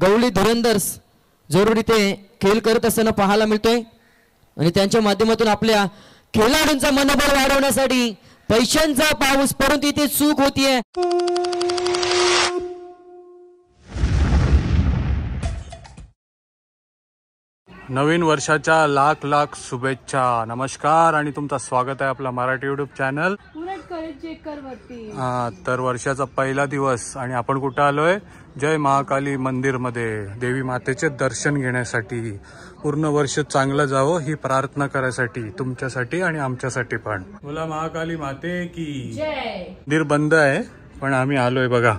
गवळी धुरंदर्स जरूर इथे खेळ करत असताना पाहायला मिळतोय आणि त्यांच्या माध्यमातून आपल्या खेळाडूंचा मनोबल वाढवण्यासाठी पैशांचा पाऊस पडून तिथे चूक होतीये। नवीन वर्षाच्या लाख लाख शुभेच्छा। नमस्कार आणि तुमचं स्वागत आहे आपला मराठी यूट्यूब चॅनल तर वर्षाचा पहिला दिवस आणि आपण कुठं आलोय? जय महाकाली मंदिर मध्ये देवी मातेचे दर्शन घेण्यासाठी। पूर्ण वर्ष चांगलं जावं ही प्रार्थना करायसाठी, तुमच्यासाठी आणि आमच्यासाठी पण। बोला महाकाली माते की जय। मंदिर बंद आहे पण आम्ही आलोय बघा।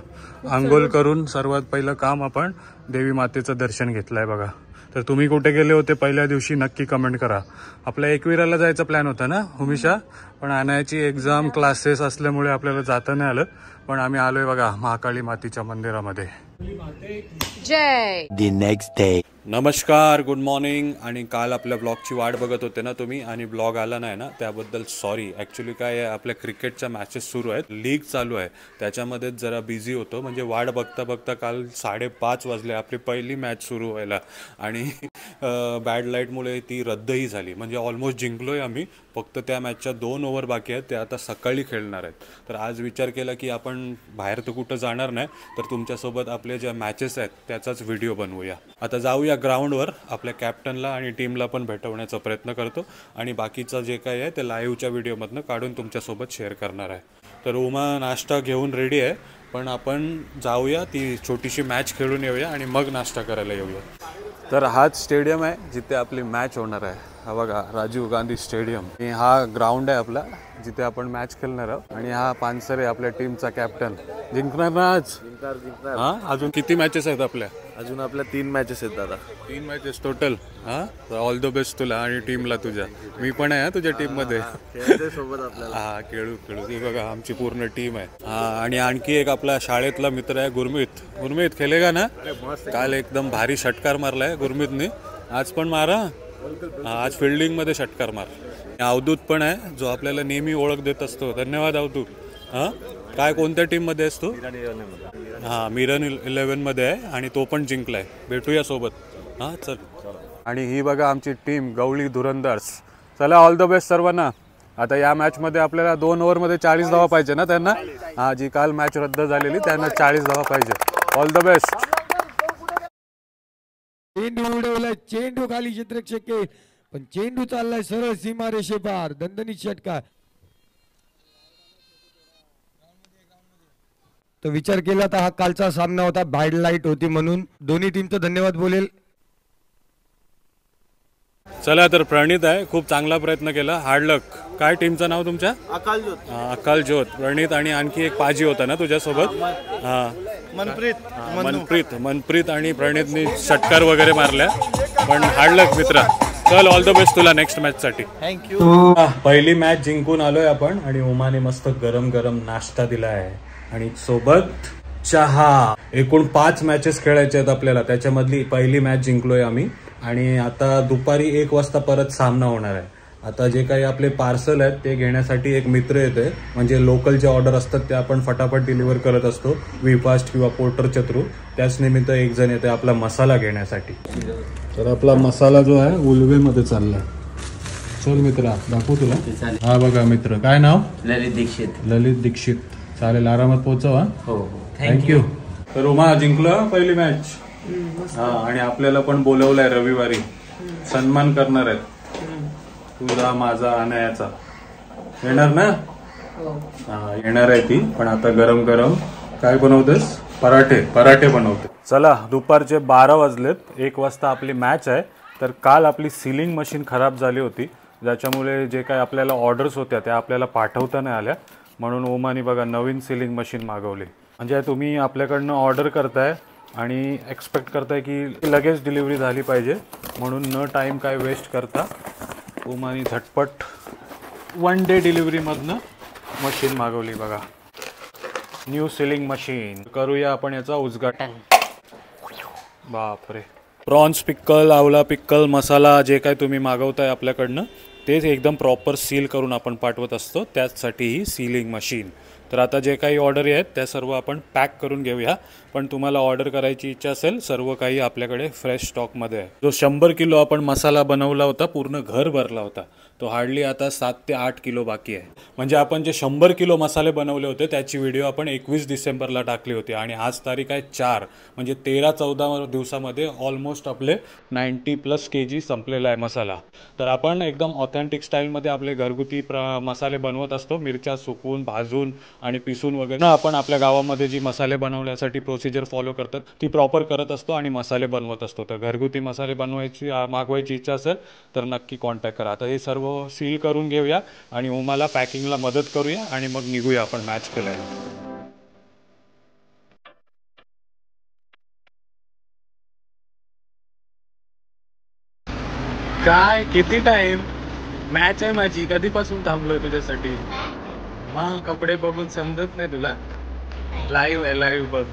आंघोळ करून सर्वात पहिलं काम आपण देवी मातेचं दर्शन घेतलंय बघा। तर तुम्ही कुठे गेले होते पहिल्या दिवशी नक्की कमेंट करा। आपल्या एकविराला जायचा प्लॅन होता ना हुमिशा, पण आणायची एक्झाम क्लासेस असल्यामुळे आपल्याला जाता नाही आलं, पण आम्ही आलोय बघा महाकाली मातीच्या मंदिरामध्ये। जय। The next day. नमस्कार, गुड मॉर्निंग। आणि काल आपल्या ब्लॉगची वाट बघत होते ना तुम्ही आणि ब्लॉग आला नाही ना, त्याबद्दल सॉरी। ॲक्च्युली काय आहे, आपल्या क्रिकेटच्या मॅचेस सुरू आहेत, लीग चालू आहे, त्याच्यामध्येच जरा बिझी होतो। म्हणजे वाट बघता बघता काल 5:30 वाजले आपली पहिली मॅच सुरू व्हायला आणि बॅड लाईटमुळे ती रद्दही झाली। म्हणजे ऑलमोस्ट जिंकलोय आम्ही, फक्त त्या मॅचच्या 2 ओव्हर बाकी आहेत, ते आता सकाळी खेळणार आहेत। तर आज विचार केला की आपण बाहेर तर कुठं जाणार नाही, तर तुमच्यासोबत आपले ज्या मॅचेस आहेत त्याचाच व्हिडिओ बनवूया। आता जाऊया ग्राउंडवर, आपल्या कॅप्टनला आणि टीमला पण भेटवण्याचा प्रयत्न करतो आणि बाकीचं जे काही आहे ते लाईव्हच्या व्हिडिओमधनं काढून तुमच्यासोबत शेअर करणार आहे। तर उमा नाश्ता घेऊन रेडी आहे, पण आपण जाऊया ती छोटीशी मॅच खेळून येऊया आणि मग नाश्ता करायला येऊया। तर हाच स्टेडियम आहे जिथे आपली मॅच होणार आहे। हा बघा राजीव गांधी स्टेडियम, हा ग्राउंड आहे आपला जिथे आपण मॅच खेळणार आहोत। आणि हा पानसरे आपल्या टीमचा कॅप्टन। जिंकणार ना आज? जिंकणार। हा, अजून किती मॅचेस आहेत आपल्या? अजून आपल्या 3 मॅचेस आहेत दादा। 3 मॅचेस टोटल। हा, ऑल द बेस्ट तुला आणि टीमला तुझ्या। मी पण आहे तुझ्या टीम मध्ये सोबत आपल्याला। हा, खेळू ही बघा आमची पूर्ण टीम आहे। हा, आणि आणखी एक आपला शाळेतला मित्र आहे गुरमीत। गुरमीत खेळेगा ना? काल एकदम भारी षटकार मारलाय गुरमीतने, आज पण मारा। आज फिल्डिंग मध्ये षटकार मार। अवधूत पण आहे जो आपल्याला नेहमी ओळख देत असतो, धन्यवाद अवधूत। हा, काय कोणत्या टीम मध्ये असतो? हा, मिरन 11 मध्ये आहे आणि तो पण जिंकलाय। भेटूया सोबत। हा चल। आणि ही बघा आमची टीम गवळी धुरंदर्स। चला, ऑल द बेस्ट सर्वांना। आता या मॅच मध्ये आपल्याला 2 ओव्हरमध्ये 40 धावा पाहिजे ना त्यांना। हा, जी काल मॅच रद्द झालेली त्यांना 40 धावा पाहिजे। All the best. चेंडू उडवलाय, चेंडू खाली क्षेत्ररक्षक, पण चेंडू चाललाय सरळ सीमा रेषेपार, दणदणीत षटकार। तो विचार केला तर हा कालचा सामना होता, बाईड लाईट होती म्हणून दोन्ही टीमचं धन्यवाद बोलेल। चला, तर प्रणित आहे, खूप चांगला प्रयत्न केला, हार्ड लक। काय टीमचं नाव तुमच्या? अकाल ज्योत। अकाल ज्योत, प्रणित आणि आणखी एक पाजी होता ना तुझ्यासोबत? हा, मनप्रीत आणि प्रणितनी षटकार वगैरे मारल्या, पण हार्ड लक मित्र। चल, ऑल द बेस्ट तुला नेक्स्ट मॅच साठी। थँक्यू। पहिली मॅच जिंकून आलोय आपण आणि उमाने मस्त गरम गरम नाश्ता दिलाय आणि सोबत चहा। एकूण 5 मॅचेस खेळायचे आहेत आपल्याला, त्याच्यामधली पहिली मॅच जिंकलोय आम्ही आणि आता दुपारी 1 वाजता परत सामना होणार आहे। आता जे काही आपले पार्सल आहेत ते घेण्यासाठी एक मित्र येतोय, म्हणजे लोकल जे ऑर्डर असतात ते आपण फटाफट डिलिव्हर करत असतो वीफास्ट किंवा पोर्टरच्या थ्रू। त्याच निमित्त एक जण येतोय आपला मसाला घेण्यासाठी। तर आपला मसाला जो आहे उलवेमध्ये चाललाय। चल मित्रा, दाखवू तुला। हा बघा मित्र, काय नाव? ललित दीक्षित। ललित दीक्षित, चालेल, आरामात पोहोचवा। हो, थँक्यू। तर उमा जिंकलं पहिली मॅच। हा, आणि आपल्याला पण बोलवलंय रविवारी, सन्मान करणार आहेत तुझा माझा अनायाचा। येणार ना? हा, येणार आहे ती, पण आता गरम गरम काय बनवतेस? पराठे बनवते। चला, दुपारचे 12 वाजलेत, 1 वाजता आपली मॅच आहे। तर काल आपली सीलिंग मशीन खराब झाली होती, ज्याच्यामुळे जे काय आपल्याला ऑर्डर्स होत्या त्या आपल्याला पाठवता नाही आल्या, म्हणून ओमानी बघा नवीन सीलिंग मशीन मागवली। म्हणजे तुम्ही आपल्याकडनं ऑर्डर करताय आणि एक्सपेक्ट करताय की लगेच डिलिव्हरी झाली पाहिजे, म्हणून न टाईम काय वेस्ट करता ओमानी झटपट 1 डे डिलिव्हरीमधनं मशीन मागवली बघा, न्यू सीलिंग मशीन। करूया आपण याचा उद्घाटन। बापरे, प्रॉन्स पिक्कल, आवला पिक्कल, मसाला जे काय तुम्ही मागवताय आपल्याकडनं तेच एकदम प्रॉपर सील करून आपण पाठवत असतो, त्याचसाठी ही सीलिंग मशीन। तर आता जे काही ऑर्डर आहेत त्या सर्व आपण पॅक करून घेऊया. पण तुम्हाला ऑर्डर करायची इच्छा असेल सर्व काही आपल्याकडे फ्रेश स्टॉकमध्ये आहे. जो 100 किलो आपण मसाला बनवला होता, पूर्ण घर भरला होता, तो हार्डली आता 7 ते 8 किलो बाकी आहे. म्हणजे आपण जे 100 किलो मसाले बनवले होते त्याची व्हिडिओ आपण 21 डिसेंबरला टाकली होती आणि आज तारीख आहे 4, म्हणजे 13-14 दिवसामध्ये ऑलमोस्ट आपले 90+ kg संपलेला आहे मसाला. तर आपण एकदम ऑथेंटिक स्टाईलमध्ये आपले घरगुती मसाले बनवत असतो. मिरच्या सुकवून, भाजून आणि पिसून वगैरे आपण आपल्या गावामध्ये जी मसाले बनवण्यासाठी प्रोसिजर फॉलो करतात ती प्रॉपर करत असतो आणि मसाले बनवत असतो. तर घरगुती मसाले मागवायची इच्छा असेल तर नक्की कॉन्टॅक्ट करा. आता हे सर्व सील करून घेऊया आणि उमाला पॅकिंगला मदत करूया आणि मग निघूया आपण मॅच खेळायला. काय किती टाइम मॅच आहे माझी, कधीपासून थांबलोय तुझ्यासाठी. मग कपडे बघून समजत नाही तुला. लाईव्ह आहे, लाईव्ह बघ.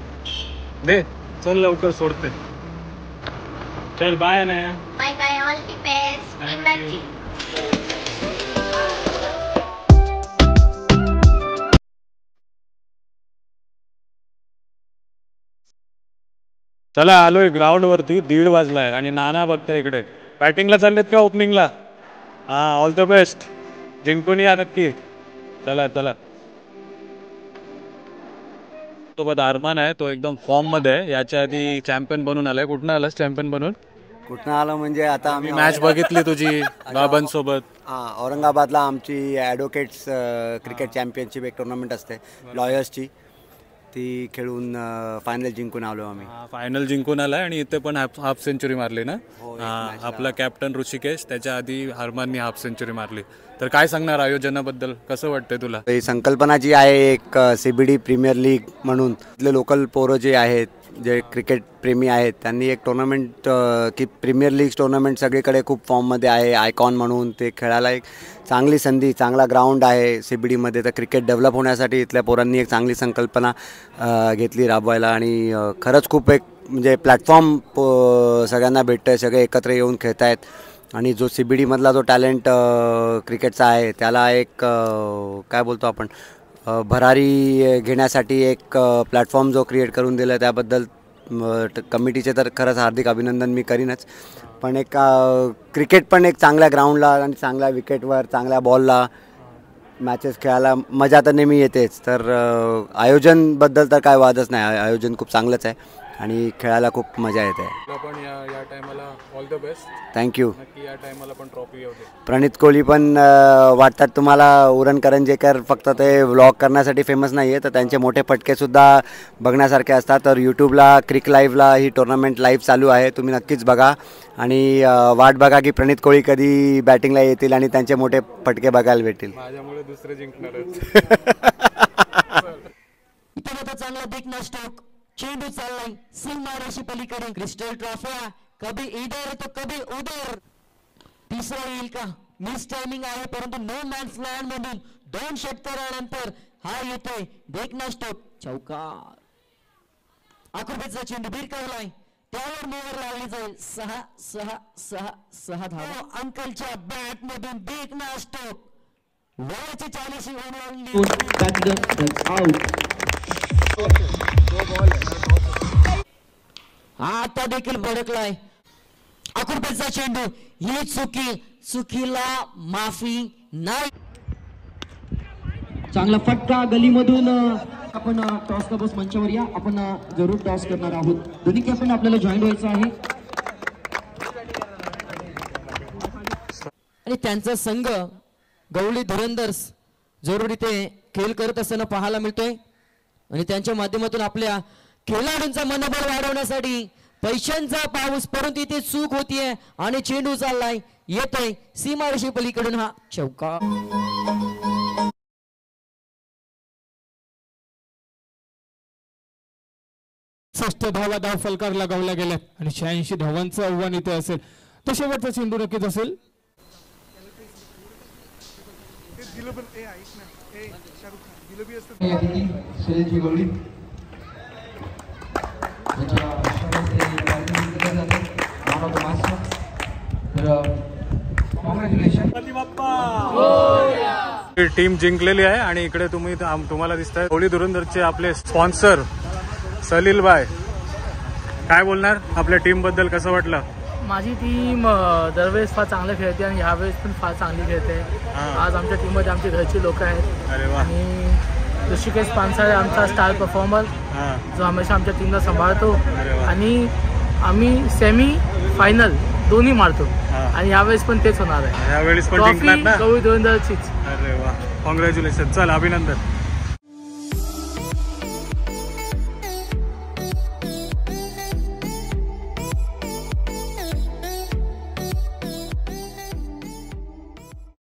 दे चल लवकर, सोडते. चल बाय ना. Bye bye, all the best. चला आलोय ग्राउंड वरती. 1:30 वाजलाय आणि नाना बघताय इकडे. बॅटिंगला चाललेत का ओपनिंगला? हा, ऑल द बेस्ट. जिंकून या नक्की. चला चला. सोबत अरमान आहे, तो एकदम फॉर्म मध्ये आहे. याच्या आधी चॅम्पियन बनून आलाय. कुठनं आलास चॅम्पियन बनून? कुठनं आलं म्हणजे आता आम्ही मॅच बघितली तुझी बाबांसोबत. औरंगाबादला आमची ॲडव्होकेट्स क्रिकेट चॅम्पियनशिप एक टुर्नामेंट असते लॉयर्सची, ती खेळून फायनल जिंकून आलो आम्ही. फायनल जिंकून आलाय आणि इथे पण हाफ सेंचुरी मारली ना. आपला कॅप्टन ऋषिकेश, त्याच्या आधी अरमाननी हाफ सेंचुरी मारली. तर काय सांगणार आयोजनाबद्दल, कसं वाटतंय तुला? ही संकल्पना जी आहे एक CBD प्रीमियर लीग म्हणून, तिथले लोकल पोरं जे आहेत जे क्रिकेट प्रेमी आहेत त्यांनी एक टुर्नामेंट की प्रीमियर लीग टुर्नामेंट सगळीकडे खूप फॉर्ममध्ये आहे. आयकॉन म्हणून ते खेळायला एक चांगली संधी, चांगला ग्राउंड आहे CBDमध्ये. तर क्रिकेट डेव्हलप होण्यासाठी इथल्या पोरांनी एक चांगली संकल्पना घेतली राबवायला आणि खरंच खूप एक म्हणजे प्लॅटफॉर्म सगळ्यांना भेटतं आहे. सगळे एकत्र येऊन खेळत आहेत आणि जो CBDमधला जो टॅलेंट क्रिकेटचा आहे त्याला एक काय बोलतो आपण भरारी घेण्यासाठी एक प्लॅटफॉर्म जो क्रिएट करून दिला त्याबद्दल कमिटीचे तर खरंच हार्दिक अभिनंदन मी करीनच. पण एक क्रिकेट पण एक चांगल्या ग्राउंडला आणि चांगल्या विकेटवर चांगल्या बॉलला मॅचेस खेळायला मजा तर नेहमी येतेच. तर आयोजनबद्दल तर काय वादच नाही, आयोजन खूप चांगलंच आहे आणि खेळायला खूप मजा येते. पण या टायमाला ऑल द बेस्ट. थँक्यू. नक्की या टायमाला पण ट्रॉफी येऊ दे. प्रणित कोहली पण वाटतात तुम्हाला. उरण करंजेकर फक्त ते व्लॉग करण्यासाठी फेमस नाही आहे, तर त्यांचे मोठे फटकेसुद्धा बघण्यासारखे असतात. तर यूट्यूबला क्रिक लाईव्हला ही टुर्नामेंट लाईव्ह चालू आहे, तुम्ही नक्कीच बघा आणि वाट बघा की प्रणित कोहली कधी बॅटिंगला येतील आणि त्यांचे मोठे फटके बघायला भेटतील. माझ्यामुळे दुसरे जिंकणारच. चांगला देखना स्ट्रोक, चेंडू चाललाय सीमारेषे पलीकडे. क्रिस्टल ट्रॉफी कभी इधर तो कभी उधर. तिसरा येईल का? मिस टायमिंग आहे, परंतु नो मॅन्स लँड मधून 2 षटकारानंतर हा येतोय देखना स्ट्रोक, चौकार. आकुर्बेचा चेंडू भिरकावलाय, त्यावर मोहर लावली जाईल. 6 धावा. अंकलच्या बॅट मधून देखना स्ट्रोक, वयाची 40 आता देखील भडकलाय. आकुर्बेचा चेंडू, ही चुकीला माफी नाही. चांगला फटका गलीमधून. आपण टॉस का बॉस मंचावर या, आपण जरूर टॉस करणार आहोत. दोन्ही कॅप्टन आपल्याला जॉईन व्हायचं आहे आणि त्यांचा संघ गवळी धुरंदर्स जरूर इथे खेळ करत असताना पाहायला मिळतोय आणि त्यांच्या माध्यमातून आपल्या खेळाडूंचा मनोबल वाढवण्यासाठी पैशांचा पाऊस, परंतु इथे चूक होतीये आणि चेंडू चाललाय, येतोय सीमारेषे पलीकडून हा चौका. षष्ठ धावा धाव फलकार लगावल्या गेल्या आणि 86 धावांचं आव्हान इथे असेल. तो शेवटचा चेंडू नक्कीच असेल. Congratulations. टीम जिंकलेली आहे आणि इकडे तुम्हाला दिसत आहे होळी धुरंधरचे आपले स्पॉन्सर सलील बाय. काय बोलणार आपल्या टीम बद्दल, कसं वाटलं? माझी टीम दरवेळेस फार चांगलं खेळते आणि ह्यावेळेस पण फार चांगली खेळते. आज आमच्या टीममध्ये आमचे घरचे लोक आहेत. अरे वा. आणि ऋषिकेश पानसरे आहे आमचा स्टार परफॉर्मर जो हमेशा आमच्या टीमला सांभाळतो आणि आम्ही सेमी फायनल दोन्ही मारतो आणि यावेळेस पण तेच होणार आहे. यावेळेस पण जिंकणार ना? गौरी धुरंधरचीच. अरे वा, कॉंग्रॅच्युलेशन. चल, अभिनंदन.